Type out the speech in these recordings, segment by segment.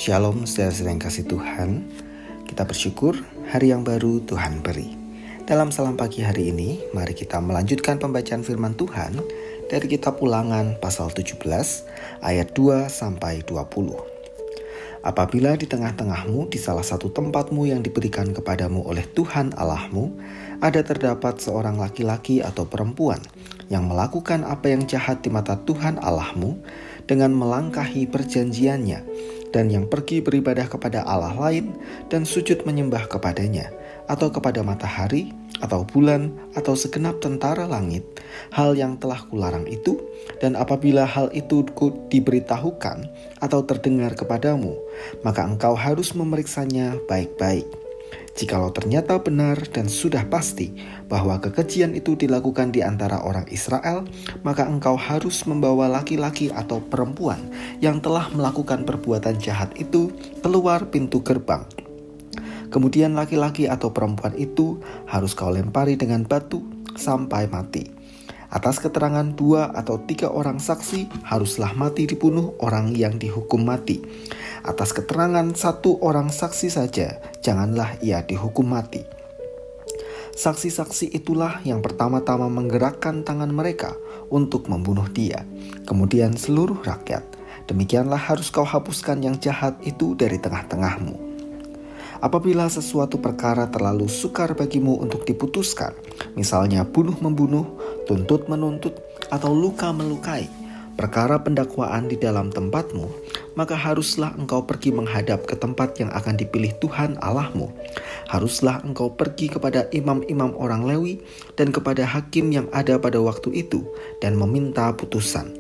Shalom saudara-saudara yang kasih Tuhan. Kita bersyukur hari yang baru Tuhan beri. Dalam salam pagi hari ini, mari kita melanjutkan pembacaan firman Tuhan dari kitab Ulangan pasal 17 ayat 2-20. Apabila di tengah-tengahmu di salah satu tempatmu yang diberikan kepadamu oleh Tuhan Allahmu, ada terdapat seorang laki-laki atau perempuan yang melakukan apa yang jahat di mata Tuhan Allahmu dengan melangkahi perjanjiannya, dan yang pergi beribadah kepada Allah lain dan sujud menyembah kepadanya, atau kepada matahari, atau bulan, atau segenap tentara langit, hal yang telah kularang itu, dan apabila hal itu diberitahukan atau terdengar kepadamu, maka engkau harus memeriksanya baik-baik. Jikalau ternyata benar dan sudah pasti bahwa kekejian itu dilakukan di antara orang Israel, maka engkau harus membawa laki-laki atau perempuan yang telah melakukan perbuatan jahat itu keluar pintu gerbang. Kemudian laki-laki atau perempuan itu harus kau lempari dengan batu sampai mati. Atas keterangan 2 atau 3 orang saksi haruslah mati dibunuh orang yang dihukum mati. Atas keterangan 1 orang saksi saja janganlah ia dihukum mati. Saksi-saksi itulah yang pertama-tama menggerakkan tangan mereka untuk membunuh dia, kemudian seluruh rakyat. Demikianlah harus kau hapuskan yang jahat itu dari tengah-tengahmu. Apabila sesuatu perkara terlalu sukar bagimu untuk diputuskan, misalnya bunuh-membunuh, tuntut-menuntut, atau luka-melukai, perkara pendakwaan di dalam tempatmu, maka haruslah engkau pergi menghadap ke tempat yang akan dipilih Tuhan Allahmu. Haruslah engkau pergi kepada imam-imam orang Lewi dan kepada hakim yang ada pada waktu itu dan meminta putusan.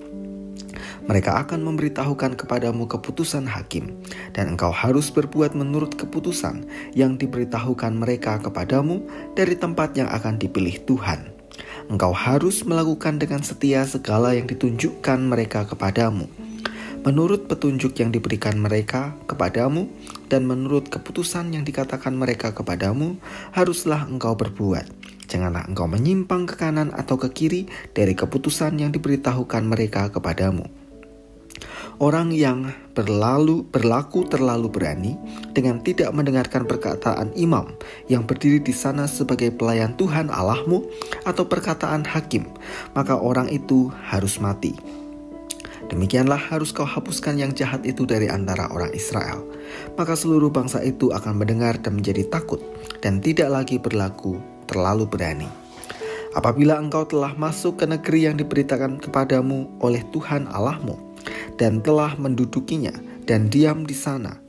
Mereka akan memberitahukan kepadamu keputusan hakim, dan engkau harus berbuat menurut keputusan yang diberitahukan mereka kepadamu dari tempat yang akan dipilih Tuhan. Engkau harus melakukan dengan setia segala yang ditunjukkan mereka kepadamu, menurut petunjuk yang diberikan mereka kepadamu, dan menurut keputusan yang dikatakan mereka kepadamu, haruslah engkau berbuat. Janganlah engkau menyimpang ke kanan atau ke kiri dari keputusan yang diberitahukan mereka kepadamu. Orang yang berlaku terlalu berani dengan tidak mendengarkan perkataan imam yang berdiri di sana sebagai pelayan Tuhan Allahmu atau perkataan hakim, maka orang itu harus mati. Demikianlah harus kau hapuskan yang jahat itu dari antara orang Israel. Maka seluruh bangsa itu akan mendengar dan menjadi takut dan tidak lagi berlaku terlalu berani. Apabila engkau telah masuk ke negeri yang diberitakan kepadamu oleh Tuhan Allahmu, dan telah mendudukinya dan diam di sana,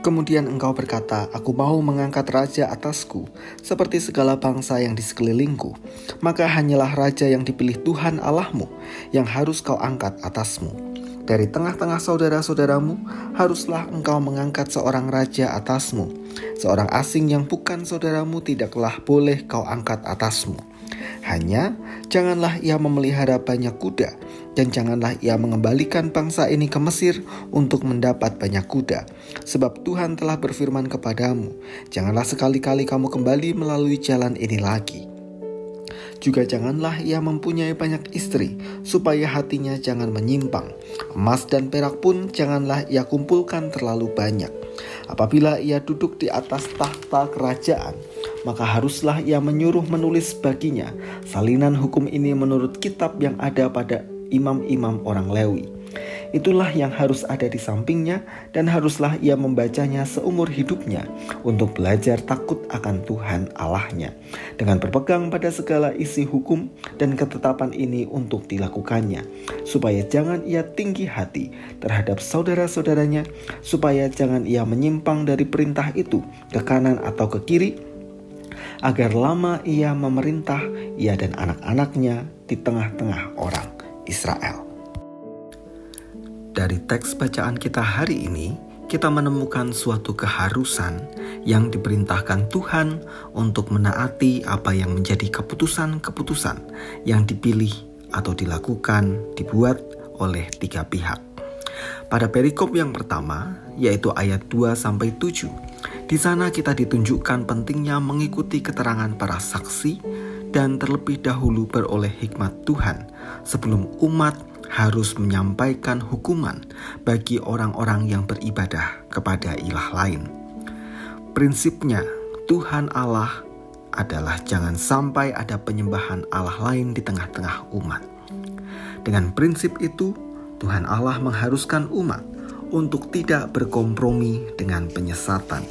kemudian engkau berkata, aku mau mengangkat raja atasku seperti segala bangsa yang di sekelilingku, maka hanyalah raja yang dipilih Tuhan Allahmu yang harus kau angkat atasmu. Dari tengah-tengah saudara-saudaramu haruslah engkau mengangkat seorang raja atasmu. Seorang asing yang bukan saudaramu tidaklah boleh kau angkat atasmu. Hanya janganlah ia memelihara banyak kuda, dan janganlah ia mengembalikan bangsa ini ke Mesir untuk mendapat banyak kuda. Sebab Tuhan telah berfirman kepadamu, janganlah sekali-kali kamu kembali melalui jalan ini lagi. Juga janganlah ia mempunyai banyak istri, supaya hatinya jangan menyimpang. Emas dan perak pun janganlah ia kumpulkan terlalu banyak. Apabila ia duduk di atas tahta kerajaan, maka haruslah ia menyuruh menulis baginya salinan hukum ini menurut kitab yang ada pada imam-imam orang Lewi. Itulah yang harus ada di sampingnya, dan haruslah ia membacanya seumur hidupnya untuk belajar takut akan Tuhan Allahnya, dengan berpegang pada segala isi hukum dan ketetapan ini untuk dilakukannya, supaya jangan ia tinggi hati terhadap saudara-saudaranya, supaya jangan ia menyimpang dari perintah itu ke kanan atau ke kiri, agar lama ia memerintah ia dan anak-anaknya di tengah-tengah orang Israel. Dari teks bacaan kita hari ini, kita menemukan suatu keharusan yang diperintahkan Tuhan untuk menaati apa yang menjadi keputusan-keputusan yang dipilih atau dibuat oleh 3 pihak. Pada perikop yang pertama, yaitu ayat 2-7, di sana kita ditunjukkan pentingnya mengikuti keterangan para saksi dan terlebih dahulu beroleh hikmat Tuhan sebelum umat harus menyampaikan hukuman bagi orang-orang yang beribadah kepada ilah lain. Prinsipnya, Tuhan Allah adalah jangan sampai ada penyembahan Allah lain di tengah-tengah umat. Dengan prinsip itu, Tuhan Allah mengharuskan umat untuk tidak berkompromi dengan penyesatan.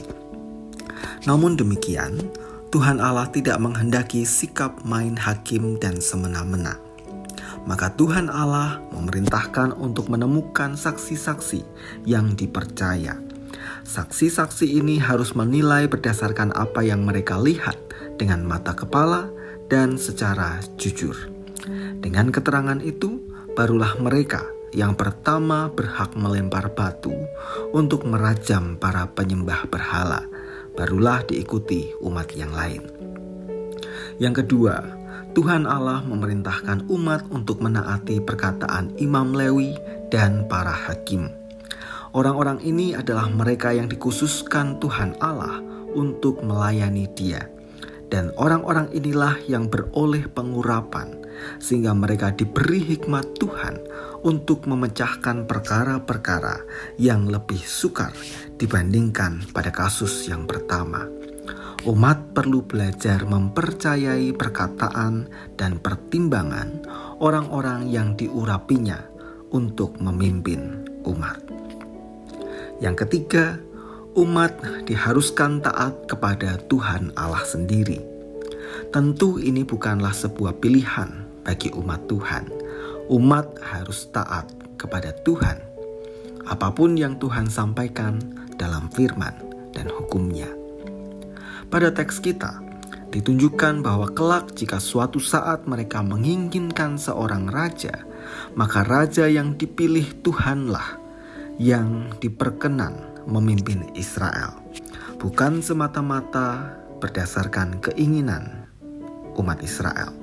Namun demikian, Tuhan Allah tidak menghendaki sikap main hakim dan semena-mena. Maka Tuhan Allah memerintahkan untuk menemukan saksi-saksi yang dipercaya. Saksi-saksi ini harus menilai berdasarkan apa yang mereka lihat dengan mata kepala dan secara jujur. Dengan keterangan itu, barulah mereka yang pertama berhak melempar batu untuk merajam para penyembah berhala. Barulah diikuti umat yang lain. Yang kedua, Tuhan Allah memerintahkan umat untuk menaati perkataan Imam Lewi dan para hakim. Orang-orang ini adalah mereka yang dikhususkan Tuhan Allah untuk melayani Dia. Dan orang-orang inilah yang beroleh pengurapan, sehingga mereka diberi hikmat Tuhan untuk memecahkan perkara-perkara yang lebih sukar dibandingkan pada kasus yang pertama. Umat perlu belajar mempercayai perkataan dan pertimbangan orang-orang yang diurapinya untuk memimpin umat. Yang ketiga, umat diharuskan taat kepada Tuhan Allah sendiri. Tentu ini bukanlah sebuah pilihan bagi umat Tuhan. Umat harus taat kepada Tuhan, apapun yang Tuhan sampaikan dalam firman dan hukum-Nya. Pada teks kita, ditunjukkan bahwa kelak jika suatu saat mereka menginginkan seorang raja, maka raja yang dipilih Tuhanlah yang diperkenan memimpin Israel, bukan semata-mata berdasarkan keinginan umat Israel.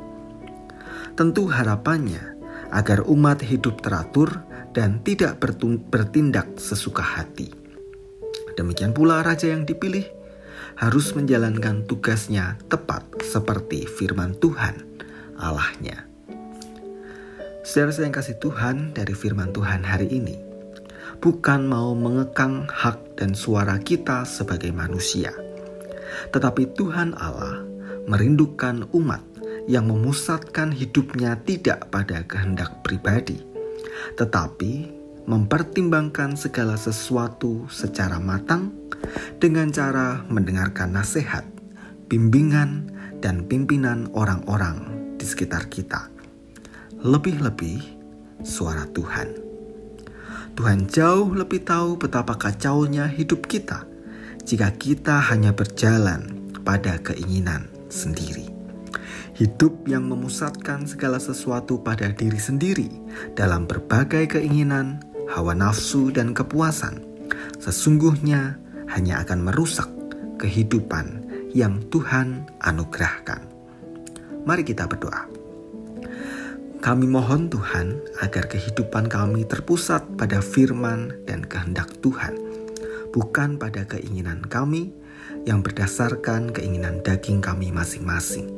Tentu harapannya agar umat hidup teratur dan tidak bertindak sesuka hati. Demikian pula raja yang dipilih harus menjalankan tugasnya tepat seperti firman Tuhan Allahnya. Saudara yang kasih Tuhan, dari firman Tuhan hari ini, bukan mau mengekang hak dan suara kita sebagai manusia, tetapi Tuhan Allah merindukan umat yang memusatkan hidupnya tidak pada kehendak pribadi, tetapi mempertimbangkan segala sesuatu secara matang dengan cara mendengarkan nasihat, bimbingan, dan pimpinan orang-orang di sekitar kita. Lebih-lebih suara Tuhan. Tuhan jauh lebih tahu betapa kacaunya hidup kita jika kita hanya berjalan pada keinginan sendiri. Hidup yang memusatkan segala sesuatu pada diri sendiri dalam berbagai keinginan, hawa nafsu, dan kepuasan sesungguhnya hanya akan merusak kehidupan yang Tuhan anugerahkan. Mari kita berdoa. Kami mohon Tuhan agar kehidupan kami terpusat pada firman dan kehendak Tuhan, bukan pada keinginan kami yang berdasarkan keinginan daging kami masing-masing.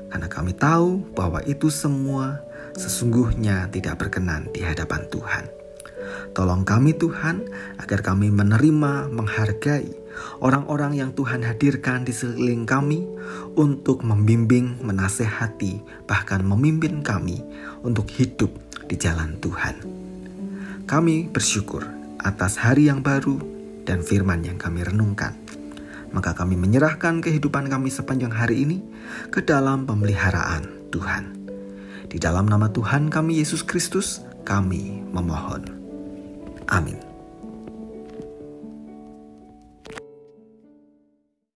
Karena kami tahu bahwa itu semua sesungguhnya tidak berkenan di hadapan Tuhan. Tolong kami Tuhan agar kami menerima, menghargai orang-orang yang Tuhan hadirkan di sekeliling kami untuk membimbing, menasehati, bahkan memimpin kami untuk hidup di jalan Tuhan. Kami bersyukur atas hari yang baru dan firman yang kami renungkan. Maka kami menyerahkan kehidupan kami sepanjang hari ini ke dalam pemeliharaan Tuhan. Di dalam nama Tuhan kami Yesus Kristus, kami memohon. Amin.